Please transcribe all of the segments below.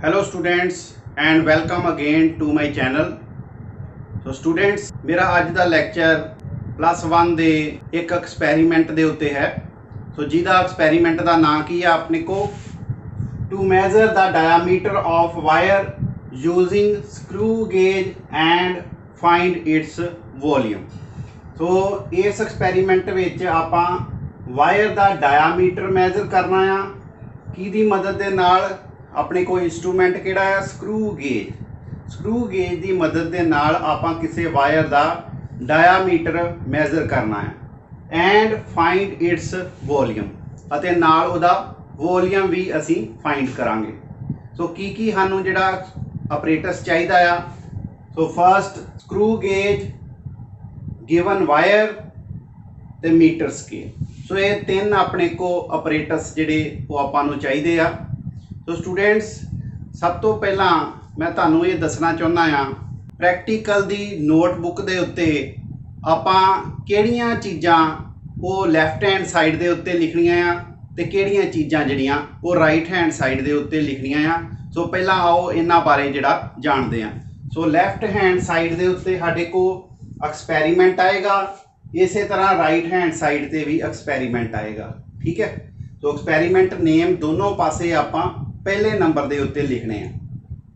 Hello students and welcome again to my channel. So students, मेरा अज का lecture +1 दे एक एक्सपैरीमेंट दे उत्ते है। सो जिहदा एक्सपैरीमेंट का नाम की है अपने को to measure the diameter of wire using screw gauge and find its volume. So इस एक्सपैरीमेंट विच आपां वायर का डायामीटर मेजर करना आ किहदी मदद दे नाल। अपने को इंस्ट्रूमेंट किहड़ा है स्क्रू गेज की मदद के नाल आपां किसी वायर का डायामीटर मेजर करना है एंड फाइंड इट्स वॉल्यूम अते नाल उहदा वॉल्यूम भी असी फाइंड करांगे। सो की सानू जिहड़ा अपरेटस चाहिदा आ। So first screw gauge, given wire ते मीटर स्केल। सो ये तीन अपने को अपरेटस जिहड़े वो आपां नूं चाहिदे आ। तो स्टूडेंट्स, सब तो पहला मैं तुहानू ये दसना चाहुंदा आ प्रैक्टिकल दी नोटबुक दे उत्ते आपां किहड़ियां चीज़ां वो लैफ्ट हैंड साइड दे उत्ते लिखणियां आ ते किहड़ियां चीज़ां जिहड़ियां वो राइट हैंड साइड दे उत्ते लिखणियां आ। सो पहला आओ इन्हां बारे जिहड़ा जानदे आ। सो लैफ्ट हैंड साइड दे उत्ते साडे को एक्सपैरीमेंट आएगा, इसे तरह राइट हैंड साइड ते भी एक्सपैरीमेंट आएगा। ठीक है। तो एक्सपैरीमेंट नेम दोनों पासे आपां पहले नंबर के उत्ते लिखने हैं।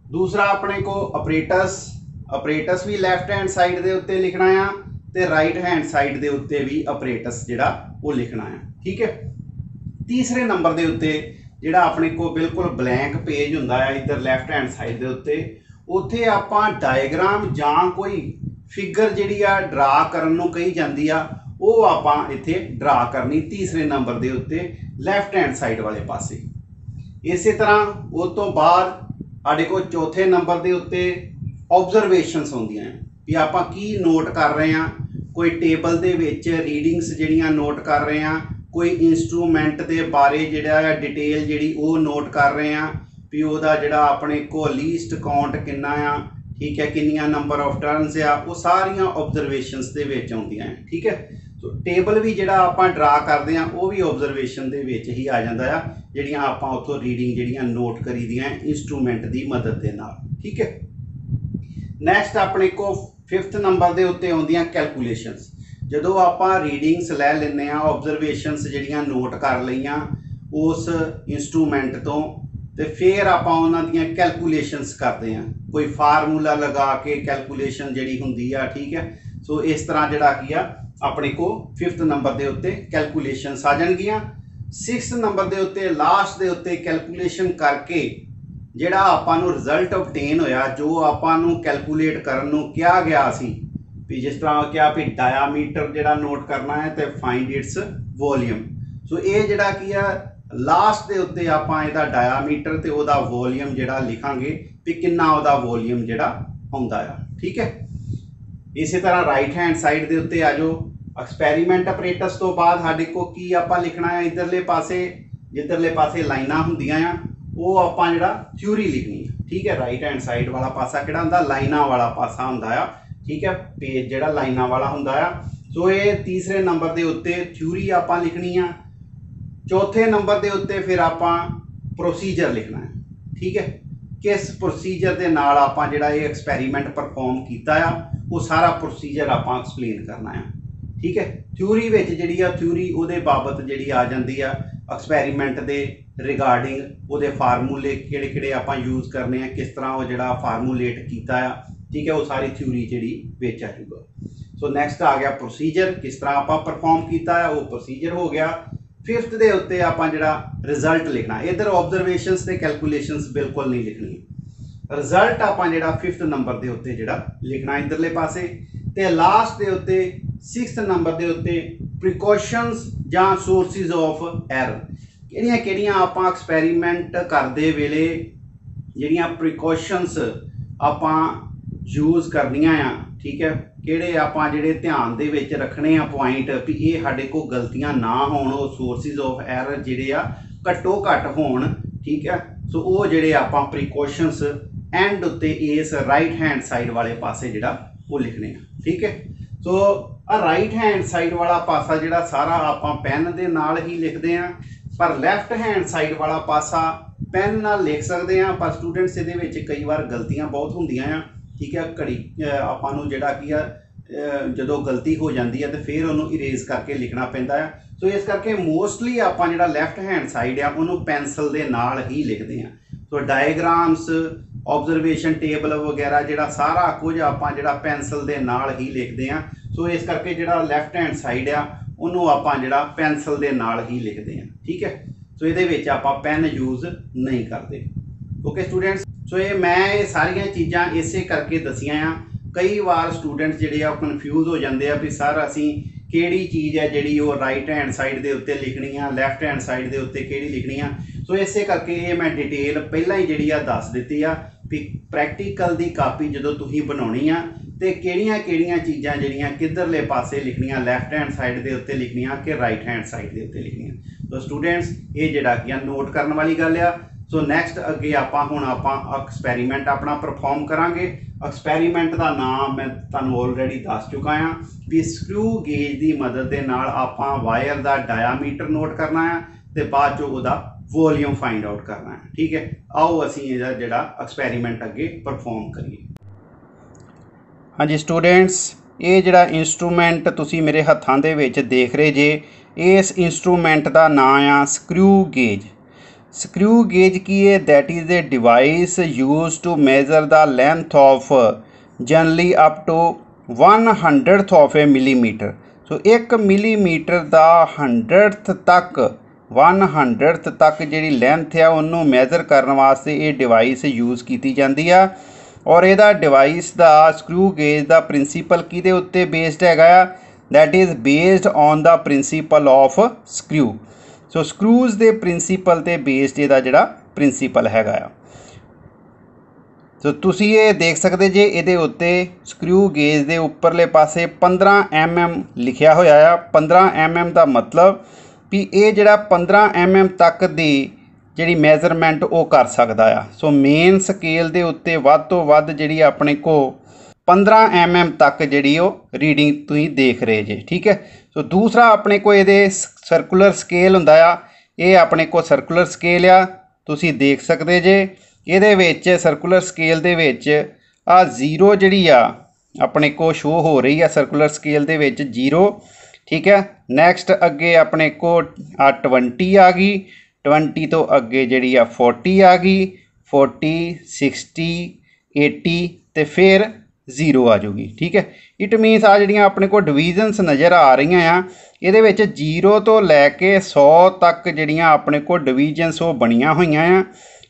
दूसरा अपने को अपरेटस भी लैफ्ट हैंड साइड के उत्ते लिखना है ते राइट हैंड साइड के उत्ते भी अपरेटस जिहड़ा वो लिखना है। ठीक है। तीसरे नंबर के उत्ते जिहड़ा अपने को बिल्कुल ब्लैंक पेज हुंदा है इधर लैफ्ट हैंड साइड के उत्ते, उत्थे आपां डायग्राम जां कोई फिगर जिहड़ी आ ड्रा करन नूं कही जांदी आ, वो आपां इत्थे ड्रा करनी तीसरे नंबर के उत्ते लैफ्ट हैंड साइड वाले पासे। इसे तरह उस तो बाद साढ़े को चौथे नंबर के उत्ते ऑब्जरवेशनस होंदियां हैं भी आपां की नोट कर रहे हैं। कोई टेबल दे विच रीडिंग्स जिहड़ियां नोट कर रहे हैं, कोई इंस्ट्रूमेंट के बारे जिहड़ा डिटेल जिहड़ी वो नोट कर रहे हैं भी उहदा जिहड़ा अपने को लीस्ट काउंट कितना आ। ठीक है। किन्नियां नंबर ऑफ टर्न्स आ, वो सारियां ऑब्जरवेशनस दे विच आउंदियां हैं। ठीक है। तो टेबल भी जिहड़ा आपां ड्रा करते हैं वो भी ऑब्जरवेशन दे विच ही आ जाता है, जिहड़ियां आपां उत्थों रीडिंग जिहड़ियां नोट करी दियां इंस्ट्रूमेंट की मदद के नाल। ठीक है। नैक्सट अपने को 5th नंबर के उत्ते आउंदियां कैलकुलेशनस। जदों आपां रीडिंग्स लै लैंदे आ, ऑब्जरवेशनस जिहड़ियां नोट कर लईआं उस इंस्ट्रूमेंट तो ते फिर आपां उन्हां दीयां कैलकुलेशनस करते हैं, कोई फार्मूला लगा के कैलकुलेशन जिहड़ी हुंदी आ। ठीक है। सो इस तरह जिहड़ा की आ अपने को 5th नंबर के उत्ते कैलकुलेशनस आ जाणगियां। 6th नंबर के उत्ते लास्ट के उत्ते कैलकुलेशन करके जिहड़ा आपां नूं रिजल्ट ऑबटेन होया, जो आपां नूं कैलकुलेट करन नूं कहा गया सी भी जिस तरह क्या भी डायामीटर जिहड़ा नोट करना है तो फाइंड इट्स वॉल्यूम। सो ये जिहड़ा की आ लास्ट के उत्ते आपां इहदा डायामीटर ते उहदा वॉल्यूम जिहड़ा लिखांगे भी किन्ना उहदा वॉल्यूम जिहड़ा हुंदा आ। ठीक है। इसे तरह राइट हैंड साइड के उत्ते आ जाओ। एक्सपैरीमेंट अपरेटस तो बाद साडे को की आपां लिखना है इधरले पासे, जिधरले पासे लाइनां हुंदियां आ वो आपां जिहड़ा थ्योरी लिखनी है। ठीक है। राइट हैंड साइड वाला पासा किहड़ा हुंदा, लाइनां वाला पासा हुंदा आ। ठीक है। पेज जिहड़ा लाइनां वाला हुंदा आ। सो ये तीसरे नंबर के उत्ते थ्योरी आपां लिखनी आ। चौथे नंबर के उत्ते फिर आपां प्रोसीजर लिखना है। ठीक है। किस प्रोसीजर के नाल आपां जिहड़ा ये एक्सपैरीमेंट परफॉर्म कीता आ वो सारा प्रोसीजर आपां एक्सप्लेन करना है। ठीक है। थ्योरी विच जिहड़ी आ थ्योरी उहदे बाबत जिहड़ी आ जांदी आ एक्सपैरीमेंट दे रिगार्डिंग उहदे फार्मूले किहड़े आपां यूज़ करने हैं, किस तरह वो जिहड़ा फार्मूलेट कीता आ। ठीक है। वो सारी थ्योरी जिहड़ी विच आ जाऊगा। सो नैक्सट आ गया प्रोसीजर, किस तरह आपां परफॉर्म कीता है वो प्रोसीजर हो गया। 5th के उत्ते आपां जिहड़ा रिजल्ट लिखना, इधर ऑब्जरवेशनस ते कैलकुलेशनस बिल्कुल नहीं लिखनी। रिजल्ट आपां जिहड़ा 5th नंबर के उत्ते जिहड़ा लिखना इधरले पासे ते लास्ट के उत्ते 6th नंबर के उत्ते प्रिकॉशनस जां सोर्सिस ऑफ एरर किहड़ियां आपां एक्सपैरीमेंट करदे वेले जिहड़ियां प्रिकॉशनस आपां यूज़ करनियां आ। ठीक है। किहड़े आपां जिहड़े ध्यान दे विच रखने आ पॉइंट भी ये साडे को गलतियां ना होण, वो सोर्सिस ऑफ एरर जिहड़े आ घट्टो घट होण। ठीक है। सो वो जिहड़े आपां प्रिकॉशनस एंड उत्ते इस राइट हैंड साइड वाले पासे जिहड़ा वो लिखने आ। ठीक है। सो राइट हैंड साइड वाला पासा जिहड़ा सारा आपां पैन दे नाल ही लिखदे आ, पर लैफ्ट हैंड साइड वाला पासा ਪੈਨ ਨਾਲ ਲਿਖ ਸਕਦੇ ਆ, ਪਰ ਸਟੂਡੈਂਟਸ ਇਹਦੇ ਵਿੱਚ ਕਈ ਵਾਰ ਗਲਤੀਆਂ ਬਹੁਤ ਹੁੰਦੀਆਂ ਆ। ठीक है, घड़ी ਆਪਾਂ ਨੂੰ ਜਿਹੜਾ ਕੀ ਆ ਜਦੋਂ ਗਲਤੀ ਹੋ ਜਾਂਦੀ ਹੈ ਤੇ ਫਿਰ ਉਹਨੂੰ ਇਰੇਜ਼ ਕਰਕੇ ਲਿਖਣਾ ਪੈਂਦਾ ਹੈ। ਸੋ ਇਸ ਕਰਕੇ ਮੋਸਟਲੀ ਆਪਾਂ ਜਿਹੜਾ ਲੈਫਟ ਹੈਂਡ ਸਾਈਡ ਆ ਉਹਨੂੰ ਪੈਨਸਲ ਦੇ ਨਾਲ ਹੀ ਲਿਖਦੇ ਆ। ਸੋ ਡਾਇਗਰਾਮਸ, ਆਬਜ਼ਰਵੇਸ਼ਨ ਟੇਬਲ ਵਗੈਰਾ ਜਿਹੜਾ ਸਾਰਾ ਕੁਝ ਆਪਾਂ ਜਿਹੜਾ ਪੈਨਸਲ ਦੇ ਨਾਲ ਹੀ ਲਿਖਦੇ ਆ। ਸੋ ਇਸ ਕਰਕੇ ਜਿਹੜਾ ਲੈਫਟ ਹੈਂਡ ਸਾਈਡ ਆ ਉਹਨੂੰ ਆਪਾਂ ਜਿਹੜਾ ਪੈਨਸਲ ਦੇ ਨਾਲ ਹੀ ਲਿਖਦੇ ਆ। ठीक है, ਸੋ ਇਹਦੇ ਵਿੱਚ ਆਪਾਂ ਪੈਨ ਯੂਜ਼ ਨਹੀਂ ਕਰਦੇ। ओके स्टूडेंट्स, सो ये मैं ये सारिया चीज़ां इसे करके दसिया आ। कई बार स्टूडेंट जिहड़े आ कन्फ्यूज हो जाते हैं भी सर असी किहड़ी चीज़ है जिहड़ी वो राइट हैंड साइड के उत्ते लिखनी आ, लैफ्ट हैंड साइड के उत्ते किहड़ी लिखनी आ। सो इसे करके ये मैं डिटेल पहला ही जिहड़ी आ दस दित्ती आ भी प्रैक्टिकल की कापी जदों तुसीं बनाउणी आ ते किहड़ियां चीज़ां जिहड़ियां किधरले पासे लिखनियां, लैफ्ट हैंड साइड के उत्ते लिखनियां कि राइट हैंड साइड के उत्ते लिखनियां। तो स्टूडेंट्स ये जिहड़ा कि नोट करने वाली गल आ। सो नैक्सट अगे आपां हुण आपां एक्सपैरीमेंट अपना परफॉर्म करांगे। एक्सपैरीमेंट का नाम मैं तुहानूं ऑलरेडी दस चुका हाँ भी स्क्रू गेज की मदद के नाल आपां वायर का डायामीटर नोट करना है तो बाद चो उहदा वॉल्यूम फाइंड आउट करना है। ठीक है, आओ असीं इहदा जिहड़ा एक्सपैरीमेंट अगे परफॉर्म करिए। हाँ जी स्टूडेंट्स, ये जिहड़ा इंस्ट्रूमेंट तुसीं मेरे हत्थां दे विच देख रहे जे, इस इंस्ट्रूमेंट का नाम आ स्क्रू गेज। स्क्रू गेज की है that is a device use to measure the length of generally up to 1/100th of a millimeter. So 1 millimeter का 100th तक 1/100th तक जी लेंथ है उन्होंने मेजर करने वास्ते ये डिवाइस यूज़ की जाती है। और यदा डिवाइस का स्क्रू गेज का प्रिंसीपल किहदे उत्ते बेस्ड हैगा, that is based on the principle of screw. So screws के प्रिंसीपल ते बेस्ड इहदा जिहड़ा प्रिंसीपल हैगा। सो तुसीं ये देख सकते जे इहदे उत्ते स्क्रू गेज के उपरले पासे 15 mm लिखिया होया आ। 15 mm का मतलब भी ये जिहड़ा 15 mm तक दी जिहड़ी मेजरमेंट वो कर सकदा आ। सो मेन स्केल के उत्ते वध तो वध जिहड़ी अपने को 15 mm तक जिहड़ी वो रीडिंग तुसीं देख रहे जे। ठीक है, सो दूसरा अपने को ये सर्कुलर स्केल हुंदा आ, ये अपने को सर्कुलर स्केल आ तुसीं देख सकते जे। इहदे विच सर्कुलर स्केल दे विच आ 0 जिहड़ी आ अपने को शो हो रही है सर्कुलर स्केल दे विच 0। ठीक है, नैक्सट अगे अपने को 20 आ गई, 20 तो अगे जिहड़ी आ 40 आ गई, 40 60 80 तो फिर 0 आ जाऊगी। ठीक है, इट मीनस आ जिहड़ियां अपने को डिवीजनस नज़र आ रही हैं, ये 0 तो लैके 100 तक जिहड़ियां अपने को डिवीजनस वो बनिया हुई हैं।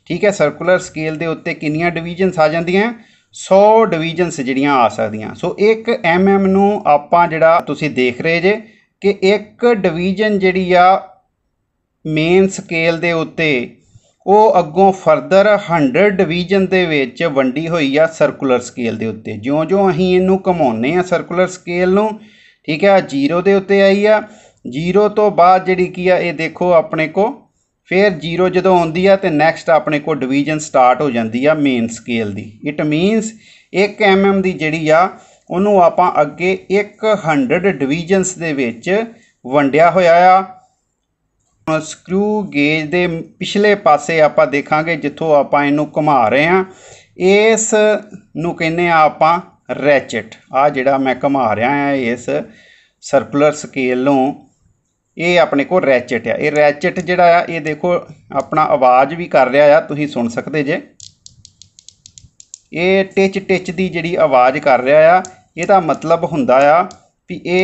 ठीक है, सर्कुलर स्केल के उत्ते कितनियां डिवीजनस आ जांदियां, 100 डिवीजनस जिहड़ियां आ सकदियां। सो 1 mm नूं आपां जिहड़ा तुसीं देख रहे जे कि एक डिवीजन जिहड़ी आ मेन स्केल के उत्ते वो अगों फरदर 100 डिवीजन के विच वंडी हुई आ सर्कुलर स्केल के उत्ते। ज्यों ज्यों असीं इनू घुमाउने आ सर्कुलर स्केल नूं, ठीक है, 0 के उत्ते आई आ। 0 तो बाद जिहड़ी की आ ये देखो अपने को फिर 0 जदों आउंदी आ ते नैक्सट अपने को डिवीजन स्टार्ट हो जाती है मेन स्केल की। इट मीनस 1 mm की जिहड़ी आ उहनूं आपां अगे 100 डिवीजनस दे विच वंडिया होया आ। स्क्रू गेज के पिछले पासे आप देखांगे जिथों आप इनू घुमा रहे हैं, इस नूं कहने आपां रैचेट। आ जिहड़ा मैं घुमा रहा है इस सर्कुलर स्केल नूं, ये अपने को रैचेट है। ये रैचेट जिहड़ा आ ये देखो अपना आवाज़ भी कर रहा है, तुसीं सुन सकते जे। ये टिच टिच की जिहड़ी आवाज़ कर रहा आ, इहदा मतलब हुंदा आ भी ये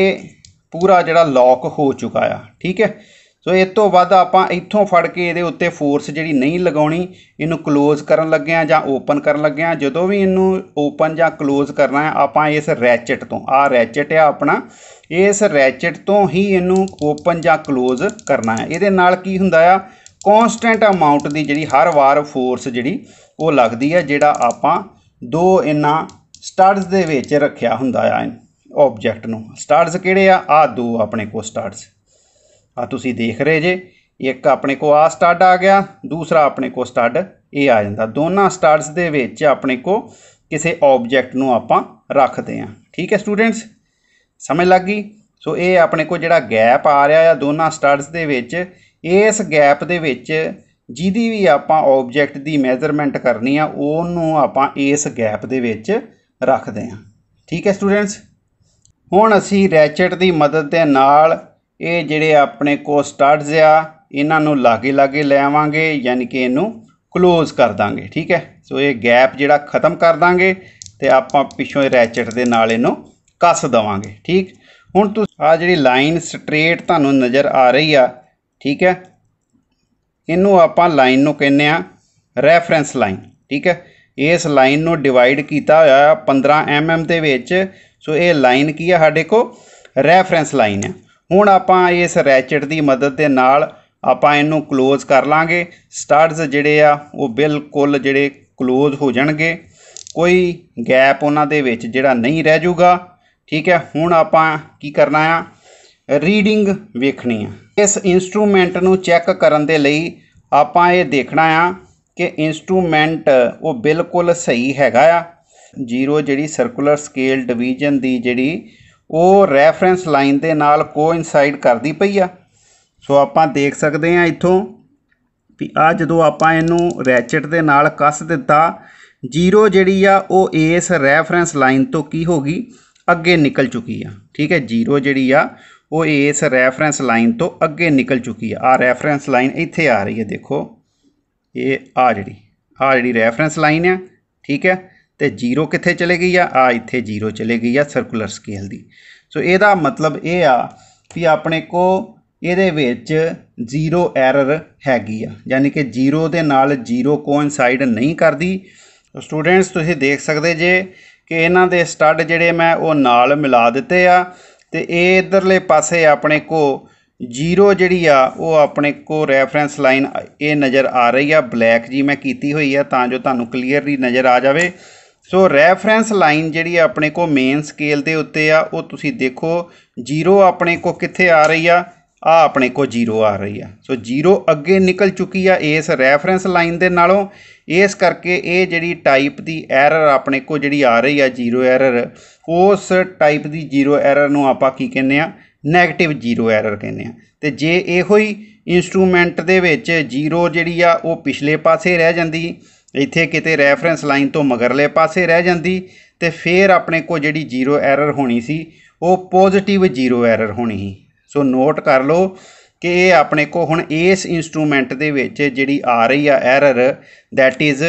पूरा जिहड़ा लॉक हो चुका है। ठीक है, सो इस तो बाद आपां इत्थों फड़ के इहदे उत्ते फोर्स जिहड़ी नहीं लगाउणी, इनू क्लोज करन लगे आ जां ओपन करन लगे आ। जदों भी इनू ओपन जां क्लोज करना है आपां इस रैचेट तो, आ रैचेट है अपना, इस रैचेट तो ही इनू ओपन जां क्लोज करना है। इहदे नाल की हुंदा आ कॉन्सटेंट अमाउंट की जिहड़ी हर वार फोर्स जिहड़ी वो लगदी है, जिहड़ा आपां 2 इन्हां स्टड्स दे विच रखिया हुंदा आ ऑब्जैक्ट नूं। स्टड्स किहड़े आ 2 अपने को स्टड्स आ तुसीं देख रहे जे। एक अपने को आ स्टड आ गया, दूसरा अपने को स्टड ये आ जाता। दोनों स्टड्स दे विच अपने को किसी ऑब्जैक्ट नूं आपां रखते हैं। ठीक है स्टूडेंट्स, समझ लग गई। सो ये अपने को जिहड़ा गैप आ रहा है दोनों स्टड्स दे विच, इस गैप दे विच ਜਿਹਦੀ ਵੀ ਆਪਾਂ ਆਬਜੈਕਟ ਦੀ ਮੈਜ਼ਰਮੈਂਟ ਕਰਨੀ ਆ ਉਹਨੂੰ ਆਪਾਂ ਇਸ ਗੈਪ ਦੇ ਵਿੱਚ ਰੱਖਦੇ ਹਾਂ। ਠੀਕ ਹੈ ਸਟੂਡੈਂਟਸ, ਹੁਣ ਅਸੀਂ ਰੈਚਟ ਦੀ ਮਦਦ ਦੇ ਨਾਲ ਇਹ ਜਿਹੜੇ ਆਪਣੇ ਕੋ ਸਟੱਡਸ ਆ ਇਹਨਾਂ ਨੂੰ ਲਾਗੇ ਲਾਗੇ ਲੈ ਆਵਾਂਗੇ, ਯਾਨੀ ਕਿ ਇਹਨੂੰ ਕਲੋਜ਼ ਕਰ ਦਾਂਗੇ। ਠੀਕ ਹੈ, ਸੋ ਇਹ ਗੈਪ ਜਿਹੜਾ ख़त्म कर ਦਾਂਗੇ ਤੇ ਆਪਾਂ ਪਿੱਛੋਂ ਰੈਚਟ ਦੇ ਨਾਲ ਇਹਨੂੰ ਕੱਸ ਦੇਵਾਂਗੇ। ਠੀਕ, ਹੁਣ ਤੁਸੀਂ ਆ ਜਿਹੜੀ ਲਾਈਨ ਸਟ੍ਰੇਟ ਤੁਹਾਨੂੰ ਨਜ਼ਰ ਆ ਰਹੀ ਆ, ठीक है, इनू आपां लाइन नूं कहने आ रैफरेंस लाइन। ठीक है, इस लाइन नूं डिवाइड किया होया 15 mm दे विच, सो ये लाइन की है साडे को रैफरेंस लाइन है। हुण आपां इस रैचट की मदद के नाल आपां इनू क्लोज कर लांगे। स्टड्स जिहड़े आ वो बिल्कुल जिहड़े क्लोज हो जाणगे, कोई गैप उन्हां दे विच जिहड़ा नहीं रह जूगा। ठीक है, हुण आपां की करना आ, रीडिंग वेखनी है। इस इंस्ट्रूमेंट नूं चैक करन दे लई आपां ये देखना आ कि इंस्ट्रूमेंट वो बिल्कुल सही हैगा आ। जीरो जिहड़ी सर्कुलर स्केल डिवीजन दी जिहड़ी वो रैफरेंस लाइन दे नाल कोइंसाइड करदी पई आ। सो आपां देख सकते हैं इत्थों भी आ जदों आपां इहनूं रैचट दे नाल कस दिता, जीरो जिहड़ी आ वो इस रैफरेंस लाइन तो की होगी अगे निकल चुकी है। ठीक है, जीरो जिहड़ी आ वो इस रैफरेंस लाइन तो अगे निकल चुकी है। आ रैफरेंस लाइन इत्थे आ रही है, देखो ये आ जी रैफरेंस लाइन है। ठीक है, तो जीरो कित्थे चले गई आ इत्थे जीरो चले गई है सर्कुलर स्केल दी। सो इहदा मतलब ये आ भी अपने को इहदे विच जीरो एरर हैगी आ, यानी कि जीरो दे नाल जीरो कोइंसाइड नहीं करदी। स्टूडेंट्स तुसीं देख सकते जे कि इन्हां दे स्टड जिहड़े मैं वो नाल मिला दित्ते आ ते इधरले पासे अपने को जीरो जिहड़ी आ वो अपने को रैफरेंस लाइन ये नज़र आ रही है, ब्लैक जी मैं कीती हुई है तां जो तुहानूं क्लीयरली नज़र आ जाए। सो रैफरेंस लाइन जिहड़ी अपने को मेन स्केल दे उत्ते आ वो तुसीं देखो जीरो अपने को कित्थे आ रही आ अपने को जीरो आ रही है। सो जीरो अगे निकल चुकी है इस रैफरेंस लाइन दे नालों, इस करके ये जिहड़ी टाइप की एरर अपने को जिहड़ी आ रही है जीरो एरर, उस टाइप की जीरो एरर नूं आपां की कहने आ नैगेटिव जीरो एरर कहने आ। ते जे इहो ही इंस्ट्रूमेंट दे विच जीरो जिहड़ी आ वो पिछले पासे रह जांदी, इत्थे किते रैफरेंस लाइन तो मगरले पासे रह जांदी, ते फिर अपने को जिहड़ी जीरो एरर होनी सी वो पॉजिटिव जीरो एरर होनी ही। सो नोट कर लो कि ये अपने को हुण इस इंस्ट्रूमेंट दे विच जिहड़ी आ रही है error, that is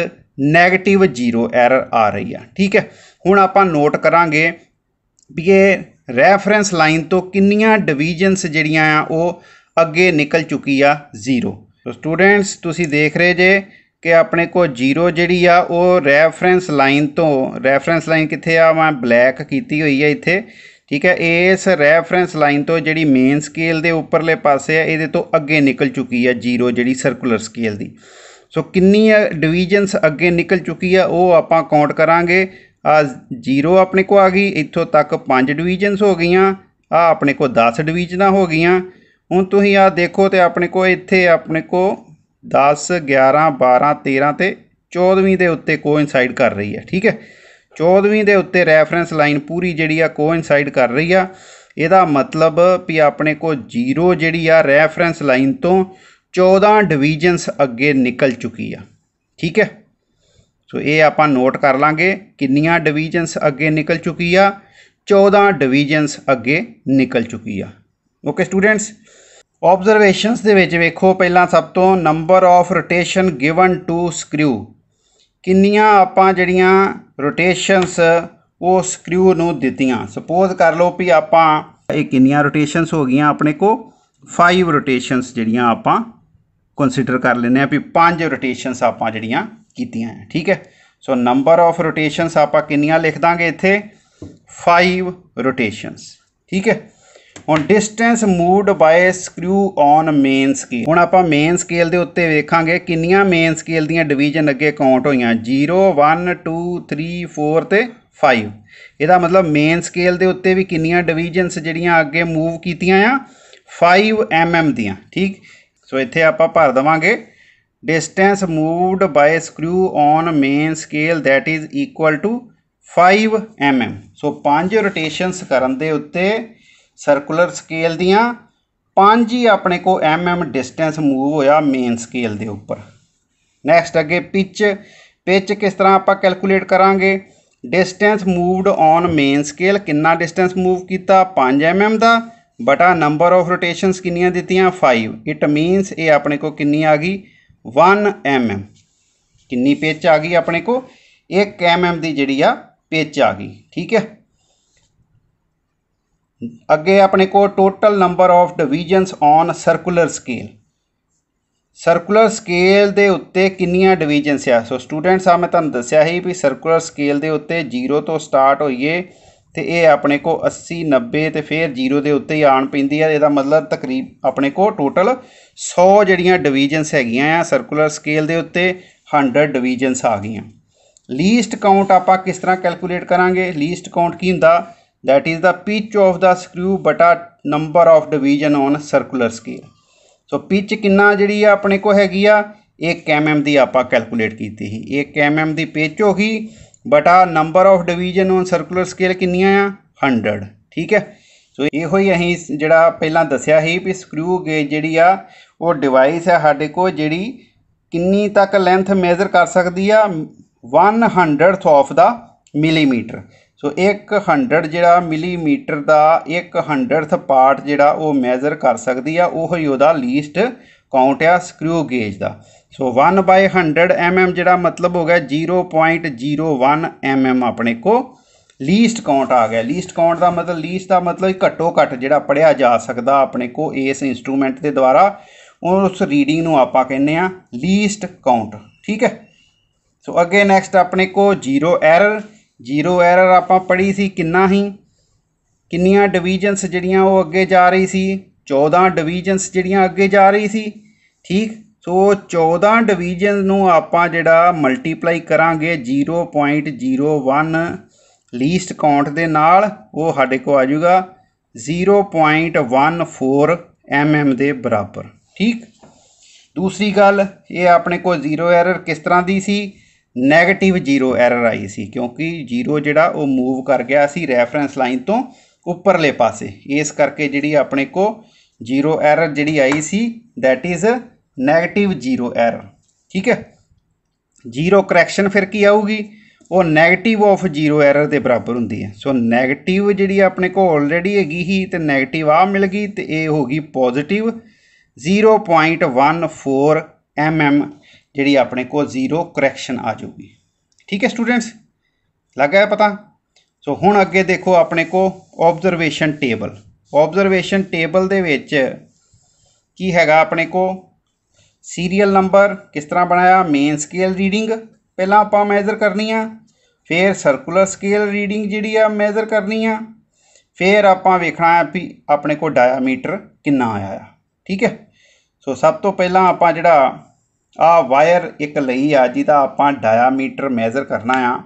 negative zero error आ रही है। ठीक है, हुण आपां नोट करांगे भी ये रैफरेंस लाइन तो किन्नियां डिवीजनस जिहड़ियां आ वो अगे निकल चुकी आ जीरो। तो स्टूडेंट्स तुसीं देख रहे जे कि अपने को जीरो जिहड़ी आ वो रैफरेंस लाइन तो, रैफरेंस लाइन कित्थे आ मैं ब्लैक कीती हुई है इत्थे। ठीक है, इस रैफरेंस लाइन तो जिहड़ी मेन स्केल दे उपरले पासे है इहदे तो अगे निकल चुकी है जीरो जिहड़ी सर्कुलर स्केल दी। सो किन्नी डिवीजनस अगे निकल चुकी है वो आपां काउंट करांगे। आ जीरो अपने को आ गई, इत्थों तक 5 डिवीजनस हो गई, आ अपने को 10 डिवीजन हो गई। हुण तुसीं आ देखो तो अपने को इत्थे अपने को 10 11 12 13 ते 14वीं दे उत्ते कोइंसाइड कर रही है। ठीक है, 14वीं दे उत्ते रैफरेंस लाइन पूरी जिहड़ी आ कोइंसाइड कर रही आ। इहदा मतलब भी अपने को जीरो जिहड़ी आ रैफरेंस लाइन तो 14 डिवीजनस अगे निकल चुकी आ। ठीक है, सो ये आपां नोट कर लांगे किन्नियां डिवीजनस अगे निकल चुकी आ, 14 डिवीजनस अगे निकल चुकी आ। ओके स्टूडेंट्स, ऑब्जरवेशनस दे विच वेखो पहला सब तो number of rotation given to screw, किन्नियां आपां जिहड़ियां रोटेशनस वो स्क्रू नूं दित्तियां। सपोज कर लो भी आपां ये किन्नियां रोटेशनस हो गई अपने को 5 रोटेशनस जिहड़ियां आपां कंसीडर कर लेने भी 5 रोटेशनस आपां जिहड़ियां कीतियां हैं। ठीक है, सो नंबर ऑफ रोटेशनस आपां किन्नियां लिख दांगे इत्थे 5 रोटेशनस। ठीक है, हुण distance moved by screw on main scale, हुण आपां मेन स्केल दे उत्ते वेखांगे किन्नियां मेन स्केल दीयां डिवीजन अगे काउंट होईयां 0 1 2 3 4 ते 5। इहदा मतलब मेन स्केल दे उत्ते भी किन्नियां डिवीजनस जिहड़ियां अगे मूव कीतियां आ 5 mm दियां। ठीक, सो इत्थे आपां भर देवांगे distance moved by screw on main scale that is equal to 5 mm। So 5 rotations करन दे उत्ते सर्कुलर स्केल दियां 5 ही अपने को mm डिस्टेंस मूव होया मेन स्केल के उपर। नैक्सट अगे पिच, पिच किस तरह आप कैलकुलेट करांगे, distance moved on main scale, कितना डिस्टेंस मूव किया 5 mm का बटा नंबर ऑफ रोटेशनस किनियां दित्तियां 5, इट मीनस ये अपने को किन्नी आ गई 1 mm, किन्नी पिच आ गई अपने को 1 mm की जिहड़ी आ पिच आ गई। ठीक है, अगे अपने को total number of divisions on circular scale, circular scale के उत्ते किन्नियां डिवीजनस आ। सो स्टूडेंट्स मैं तुहानूं दस्सिया ही भी सर्कुलर स्केल के उत्ते 0 तो स्टार्ट होइए तो ये अपने को 80 90 तो फिर 0 के उत्ते ही आन पैंदी है। इसदा मतलब तकरीब अपने को टोटल 100 जिहड़ियां डिवीजनस हैगियां सर्कुलर स्केल के उत्ते 100 डिवीजनस आ गई। लीस्ट काउंट आप किस तरह कैलकुलेट करांगे, लीस्ट काउंट की हुंदा, that is the pitch of the screw बटा number of division on circular scale. So pitch किन्ना जिहड़ी अपने को हैगी आ 1 mm की आप कैलकुलेट की थी, 1 mm की पिच हो गई बटा number of division on circular scale किन्नियां आ 100। ठीक है, सो इहो ही असीं जिहड़ा पहलां दस्सिया ही भी स्क्रू गेज जिहड़ी आ वो डिवाइस है साडे को जिहड़ी किन्नी तक लेंथ मेजर कर सकती आ 100th ऑफ द मिलीमीटर। सो 100 जिहड़ा मिलीमीटर का 100th पार्ट जिहड़ा वो मेजर कर सकती है, उही उहदा लीस्ट काउंट आ स्क्रू गेज का। सो 1/100 mm जिहड़ा मतलब हो गया 0.01 mm अपने को लीस्ट काउंट आ गया। लीस्ट काउंट का मतलब लीस्ट का मतलब घट्टो घट्ट जिहड़ा पढ़िया जा सकता अपने को इस इंस्ट्रूमेंट के द्वारा, उस रीडिंग नूं आपां कहने आ लीस्ट काउंट। ठीक है, सो अगे नैक्सट अपने को जीरो एरर, जीरो एरर आप पढ़ी सी किन्ना ही किन्नियां डिवीजनस जिहड़ियां वो अगे जा रही सी 14 डिवीजनस जिहड़ियां अगे जा रही सी। ठीक, सो 14 डिवीजन नूं आपां जिहड़ा मल्टीप्लाई करांगे 0.01 लीस्ट काउंट दे नाल, वो साडे को आ जाऊगा 0.14 mm दे बराबर। ठीक, दूसरी गल ये अपने को जीरो एरर किस तरह दी सी, नैगेटिव जीरो एरर आई सी, क्योंकि जीरो जिहड़ा वो मूव कर गया सी रैफरेंस लाइन तो उपरले पासे, इस करके जिहड़ी अपने को जीरो एरर जिहड़ी आई सी that is negative zero error. ठीक है, जीरो करैक्शन फिर की आऊगी, वो नैगेटिव ऑफ जीरो एरर के बराबर होंदी है। सो नैगेटिव जिहड़ी अपने को ऑलरेडी हैगी ही तो नैगेटिव आ मिल गई तो ये होगी पॉजिटिव 0.14 mm जिहड़ी अपने को जीरो करैक्शन आ जाऊगी। ठीक है स्टूडेंट्स, लग गया पता। सो हुण अगे देखो अपने को ऑब्जरवेशन टेबल, ऑब्जरवेशन टेबल दे विच की हैगा अपने को सीरीयल नंबर किस तरह बनाया, मेन स्केल रीडिंग पहला आपां मेजर करनी आ, फिर सर्कुलर स्केल रीडिंग जिहड़ी आ मेजर करनी आ, फिर आपां वेखना है भी अपने को डायामीटर किन्ना आया। ठीक है, सो सब तो पहला आपां जिहड़ा आ वायर एक लई आ जिहदा आपां डायामीटर मेजर करना आ,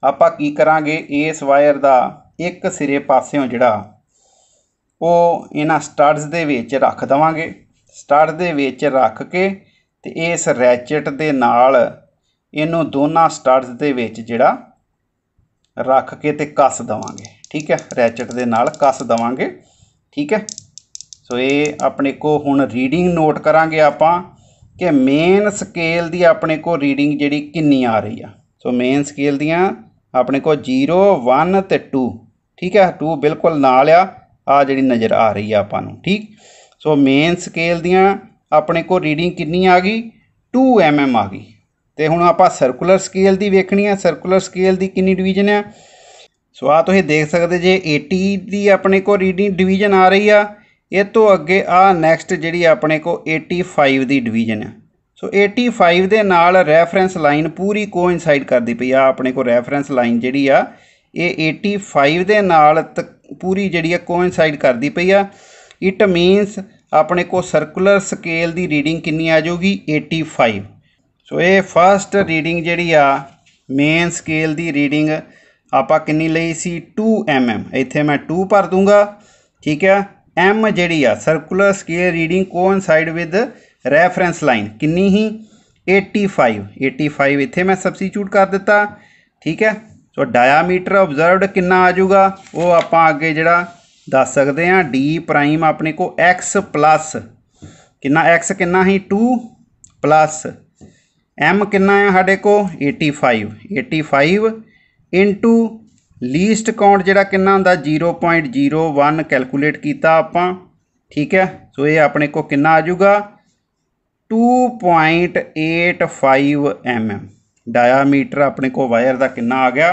आपां की करांगे इस वायर दा एक सिरे पासियों जिहड़ा वो इन्हां स्टड्स दे विच रख देवांगे, स्टड दे विच रख के ते इस रैचेट दे नाल इनू दोनों स्टड्स दे विच जिहड़ा रख के ते कस देवांगे। ठीक है, रैचेट दे नाल कस देवांगे। ठीक है, सो ये अपने को हुण रीडिंग नोट करांगे आपां कि मेन स्केल दी अपने को रीडिंग जिहड़ी किन्नी आ रही है। सो मेन स्केल दियां अपने को 0 1 ते 2। ठीक है, 2 बिल्कुल नाल आ जिहड़ी नज़र आ रही है आपां नूं। ठीक, सो मेन स्केल दियां अपने को रीडिंग किन्नी आ गई 2 mm आ गई। तो हुण आपां सर्कुलर स्केल दी वेखनी है, सर्कुलर स्केल दी किन्नी डिवीजन है। सो आ तुसीं देख सकते जे 80 दी अपने को रीडिंग डिवीजन आ रही है, ये तो अगे आ नैक्सट जिहड़ी अपने को 85 दी डिवीजन है। सो 85 दे नाल रैफरेंस लाइन पूरी कोइंसाइड करदी पई आ, अपने को रैफरेंस लाइन जिहड़ी आ ये 85 दे नाल पूरी जिहड़ी कोइंसाइड करदी पई आ। इट मीनस अपने को सर्कुलर स्केल दी रीडिंग किन्नी आ जाऊगी 85। सो ये फर्स्ट रीडिंग जिहड़ी आ मेन स्केल दी रीडिंग आपां किन्नी लई सी 2 mm, इत्थे मैं 2 भर दूंगा। ठीक है, एम जिहड़ी आ circular scale reading coincide with reference line किन्नी ही 85 इत्थे मैं सबस्टिट्यूट कर दिता। ठीक है, सो डायामीटर ऑब्जर्वड किन्ना आ जाऊगा वो आपां अगे जिहड़ा दस सकते हैं। डी प्राइम अपने को एक्स प्लस कितना, एक्स कितना ही 2 प्लस एम कितना है साढ़े को 85 इंटू लीस्ट काउंट जिहड़ा कितना हुंदा 0.01 कैलकुलेट किया आपां, ठीक है। सो ये अपने को कितना आ जाऊगा 2.85 mm डायामीटर अपने को वायर का कितना आ गया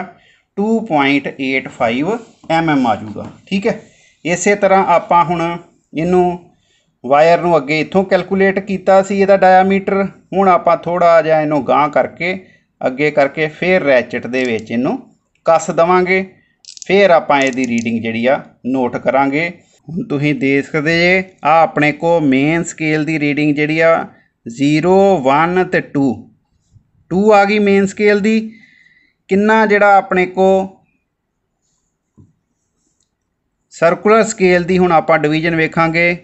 2.85 mm आ जाऊगा, ठीक है। इस तरह आप हुण इनू वायर नूं अगे इत्थों कैलकुलेट किया सी इहदा डायामीटर, हुण आपां थोड़ा जिहा इनू गांह करके अगे करके फिर रैचट दे विच इनू कस देवांगे, फिर आपां इहदी रीडिंग जिहड़ी आ नोट करांगे। हुण तुसीं देख सकदे जे आ अपने को मेन स्केल दी रीडिंग जिहड़ी आ 0 1 ते 2 आ गई मेन स्केल दी। किन्ना जिहड़ा अपने को सर्कुलर स्केल दी हुण आपां डिवीजन वेखांगे,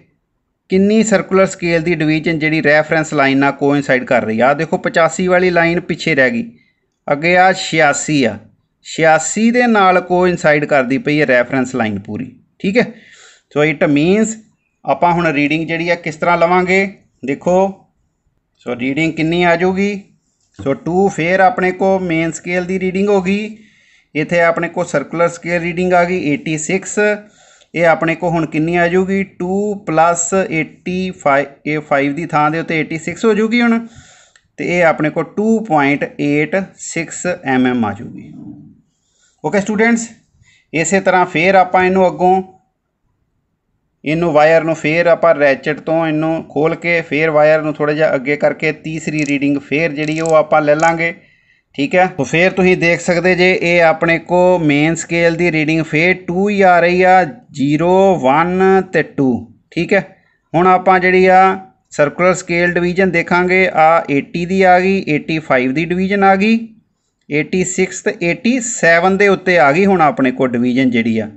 किन्नी सर्कुलर स्केल दी डिवीजन जिहड़ी रैफरेंस लाइन नाल कोइंसाइड कर रही आ। देखो 85 वाली लाइन पिछे रह गई, अगे आ 86 दे नाल कोइंसाइड करदी पई है रैफरेंस लाइन पूरी, ठीक है। सो इट मीनस आपां हुण रीडिंग जिहड़ी आ किस तरह लवांगे, देखो सो रीडिंग किन्नी आ जाऊगी, सो 2 फिर अपने को मेन स्केल दी रीडिंग हो गई, इत्थे अपने को सर्कुलर स्केल रीडिंग आ गई 86, ये अपने को हुण किन्नी आ जाऊगी 2 प्लस 85, ये 5 की थां दे उत्ते 86 हो जाऊगी हुण, तो ये अपने को 2.86 mm आ जाऊगी। ओके स्टूडेंट्स, इस तरह फिर आपां इनू अगों इनू वायर नूं फिर आपां रैचट तो इनू खोल के फिर वायर नूं थोड़ा जिहा अगे करके तीसरी रीडिंग फिर जिहड़ी वो आपां ले लांगे, ठीक है। तो फिर तुसीं देख सकते जे ये अपने को मेन स्केल दी रीडिंग फिर 2 ही आ रही आ 0 1 ते 2, ठीक है। हुण आपां जिहड़ी आ सर्कुलर स्केल डिवीजन देखांगे, आ 80 दी आ गई, 85 दी डिवीजन आ गई, 86 ते 87 दे उत्ते आ गई हुण अपने को डिवीजन जिहड़ी आ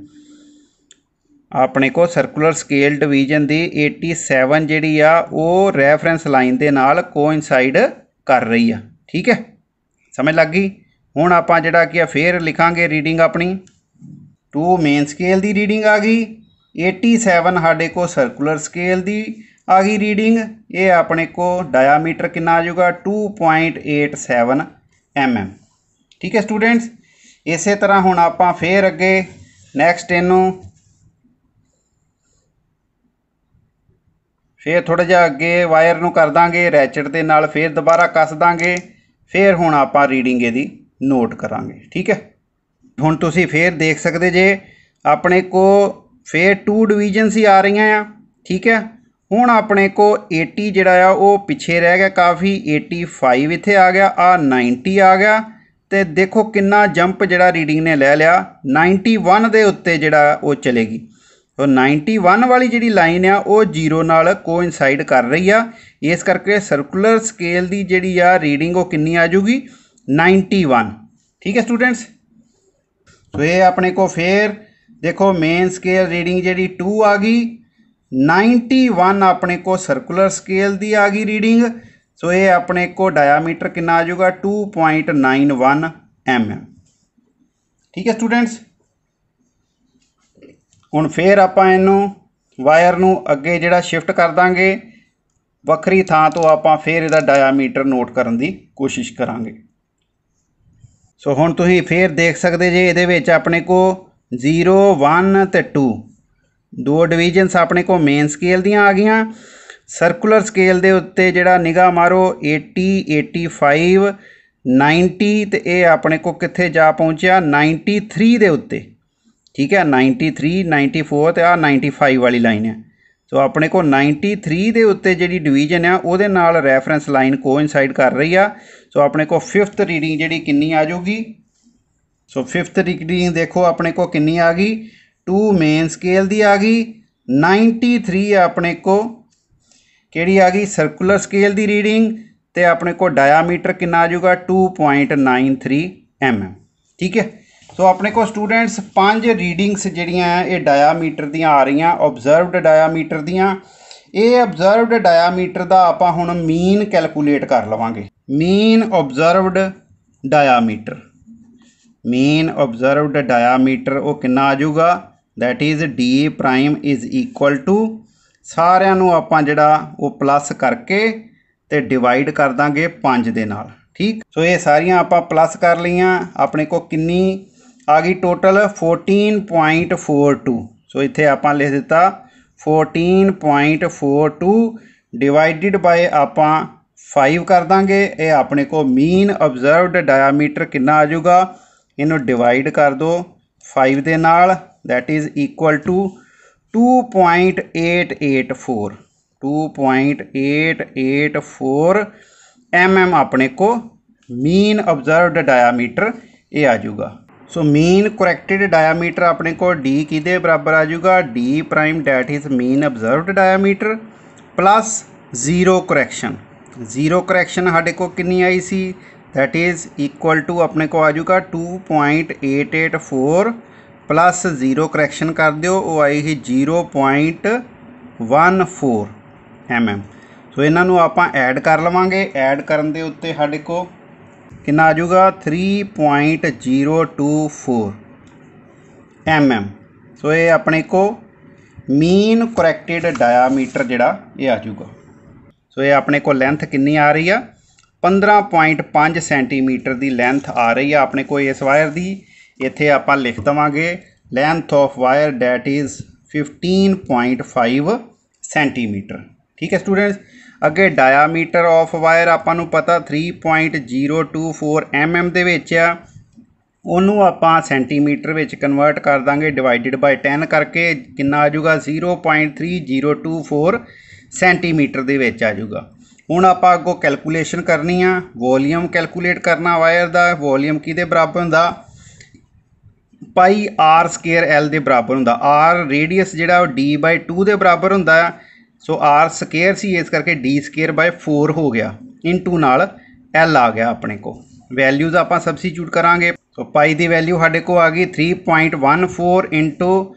अपने को सर्कुलर स्केल डिवीजन दी 87 जिहड़ी आ वो रैफरेंस लाइन दे नाल कोइंसाइड कर रही आ, ठीक है। समझ लग गई। हुण आपां जिहड़ा कि फिर लिखांगे रीडिंग अपनी 2 मेन स्केल दी रीडिंग आ गई, 87 साडे को सर्कुलर स्केल दी आ गई रीडिंग, ये अपने को डायामीटर कितना आ जाऊगा 2.87 mm, ठीक है स्टूडेंट्स। इस तरह हुण आपां फिर अगे नैक्सट इनू फिर थोड़ा जिहा अगे वायर नूं कर दांगे रैचट दे नाल, फिर दोबारा कस दांगे, फिर हुण आपां रीडिंग इहदी नोट करांगे, ठीक है। हुण तुसीं फिर देख सकते जे अपने को फिर 2 डिवीजन्स ही आ रही हैं, ठीक है। हुण अपने को 80 जिहड़ा आ वो पिछे रह गया काफ़ी, 85 इत्थे आ गया, आ 90 आ गया, तो देखो किन्ना जंप जिहड़ा रीडिंग ने ले लिया 91 दे उत्ते जिहड़ा वो चलेगी। तो 91 वाली जिहड़ी लाइन आ वो 0 नाल कोइंसाइड कर रही आ, इस करके सर्कुलर स्केल दी जिहड़ी आ रीडिंग वो किन्नी आ जाऊगी 91, ठीक है स्टूडेंट्स। तो ये अपने को फिर देखो मेन स्केल रीडिंग जिहड़ी 2 आ गई, 91 अपने को सर्कुलर स्केल दी आ गई रीडिंग, सो ये अपने को डायामीटर कितना आ जाऊगा 2.91 mm, ठीक है स्टूडेंट्स। हुण फिर आपां इनू वायर नूं अगे जिहड़ा शिफ्ट कर दांगे वक्री थां तो आपां फिर इहदा डायामीटर नोट करन दी कोशिश करांगे। सो हुण तुसीं फिर देख सकते जे इहदे विच अपने को 0 1 ते 2 डिवीजन्स अपने को मेन स्केल दियां आ गईयां। सर्कुलर स्केल दे उत्ते जिहड़ा निगाह मारो 80 85 90 ते ये अपने को कित्थे जा पहुंचिया 93 दे उत्ते, ठीक है। 93 94 ते आ 95 वाली लाइन है, तो अपने को 93 दे उत्ते जिहड़ी डिवीजन है उहदे नाल रैफरेंस लाइन कोइंसाइड कर रही आ। सो अपने को 5th रीडिंग जिहड़ी किन्नी आ जाऊगी, सो 5th रीडिंग देखो अपने को किन्नी आ गई 2 मेन स्केल दी आ गई, 93 अपने को किहड़ी आ गई सर्कुलर स्केल दी रीडिंग, ते अपने को डायामीटर कितना आ जाऊगा 2.93 mm, ठीक है। सो अपने को स्टूडेंट्स 5 रीडिंग्स जिहड़ियां ये डायामीटर दियां आ रही ऑबजर्वड डायामीटर दियां। ये ऑबजर्वड डायामीटर दा आपां हुण मीन कैलकुलेट कर लवांगे। मीन ऑबजर्वड डायामीटर वो कितना आ जाऊगा that is D prime is equal to सारिਆਂ ਨੂੰ ਆਪਾਂ ਜਿਹੜਾ ਉਹ प्लस करके ਤੇ डिवाइड कर ਦਾਂਗੇ 5 ਦੇ ਨਾਲ। ठीक, सो ये सारियां आप प्लस कर लियां। अपने को किन्नी आ गई टोटल 14.42। सो इत्थे आप लिख दिता 14.42 डिवाइडिड बाय आप 5 कर देंगे। ये अपने को मीन ऑब्जर्व्ड डायामीटर कितना आ जाऊगा, इनू डिवाइड कर दो 5 दे नाल, that is equal to 2.884 2.884 mm अपने को मीन ऑब्जर्व्ड डायामीटर ये आ जाऊगा। सो मीन करैक्टेड डायामीटर अपने को डी किदे बराबर आ जाऊगा, D prime that is mean observed diameter plus zero correction. Zero correction साढ़े को कितनी आई सी, दैट इज़ इक्वल टू अपने को आ जाऊगा 2.884 प्लस जीरो करैक्शन कर दो, वो आई ही 0.14 mm। सो इन्हों आप ऐड कर लवांगे। ऐड करन दे उत्ते साडे को कितना आ जाऊगा 3.024 mm। सो ये अपने को मीन करैक्टेड डायामीटर जिहड़ा ये आ जाऊगा। सो ये अपने को लेंथ कितनी आ रही है 15.5 सेंटीमीटर की लेंथ आ रही है अपने को इस वायर की। इत्थे आप लिख देवांगे length of wire that is 15.5 centimetre. ठीक है स्टूडेंट्स, अगे डायामीटर ऑफ वायर आपां नूं पता 3.024 mm दे विच आ, उन्हों आप सेंटीमीटर विच कन्वर्ट कर देंगे डिवाइडेड बाय 10 करके, कितना आ जाऊगा 0.3024 सेंटीमीटर दे विच आ जाऊगा। हुण आप अगों कैलकुलेशन करनी आ, वॉल्यूम कैलकुलेट करना वायर दा। वॉल्यूम किहदे बराबर हुंदा, पाई आर स्केयर एल के बराबर होंदा। आर रेडियस जिहड़ा डी बाय 2 के बराबर होंदा। सो आर स्केयर सी इस करके डी स्केयर बाय 4 हो गया, इंटू नाल एल आ गया। अपने को वैल्यूज़ आप सबस्टिट्यूट करांगे। सो पाई की वैल्यू साढ़े को आ गई 3.14 इंटू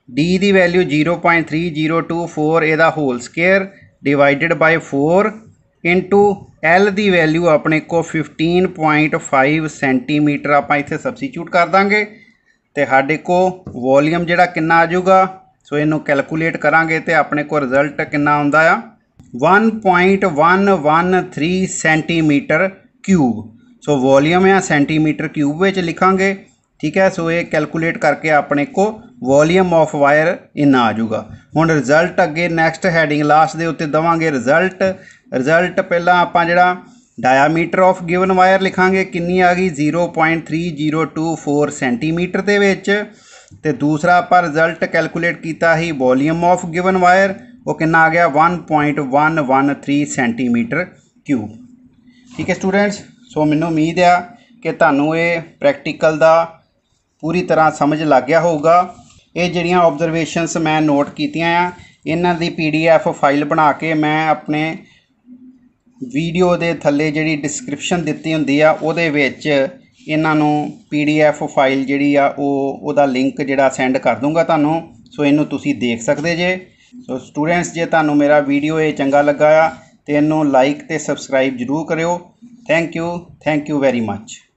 डी की वैल्यू 0.3024 एदा whole square divided by 4 into L की वैल्यू अपने को 15.5 सेंटीमीटर आप इत्थे सबस्टिट्यूट कर देंगे तो साढ़े को वॉल्यूम जिहड़ा कितना आ जाऊगा। सो इनू कैलकुलेट करांगे तो अपने को रिजल्ट कितना आउंदा आ 1.113 सेंटीमीटर क्यूब। सो वॉल्यूम आ सेंटीमीटर क्यूब में लिखांगे। ठीक है, सो ये कैलकुलेट करके अपने को वॉल्यूम ऑफ वायर इन्ना आ जाऊगा। हुण रिजल्ट अगे नैक्सट हैडिंग लास्ट के उत्ते देवांगे रिजल्ट पहला आपां जिहड़ा डायामीटर ऑफ गिवन वायर लिखांगे, कितनी आ गई 0.3024 सेंटीमीटर के विच, ते दूसरा आप रिजल्ट कैलकुलेट किया ही वॉल्यूम ऑफ गिवन वायर, वो कितना आ गया 1.113 सेंटीमीटर क्यूब। ठीक है स्टूडेंट्स, सो मैनूं उम्मीद है कि तुहानूं ये प्रैक्टिकल दा पूरी तरह समझ लग गया होगा। ये जिहड़ियां ऑब्जरवेशनस मैं नोट कीतियां आ, इन्हां दी PDF फाइल बना के मैं अपने वीडियो दे थल्ले जिहड़ी डिस्क्रिप्शन दित्ती हुंदी आ उहदे विच इन्हां नूं PDF फाइल जिहड़ी आ ओहदा लिंक जिहड़ा सेंड कर दूंगा तुहानूं। सो इनू तुसीं देख सकदे जे। सो स्टूडेंट्स, जे तुहानूं मेरा वीडियो ये चंगा लगा आ ते इनू लाइक ते सबसक्राइब जरूर करियो। Thank you very much.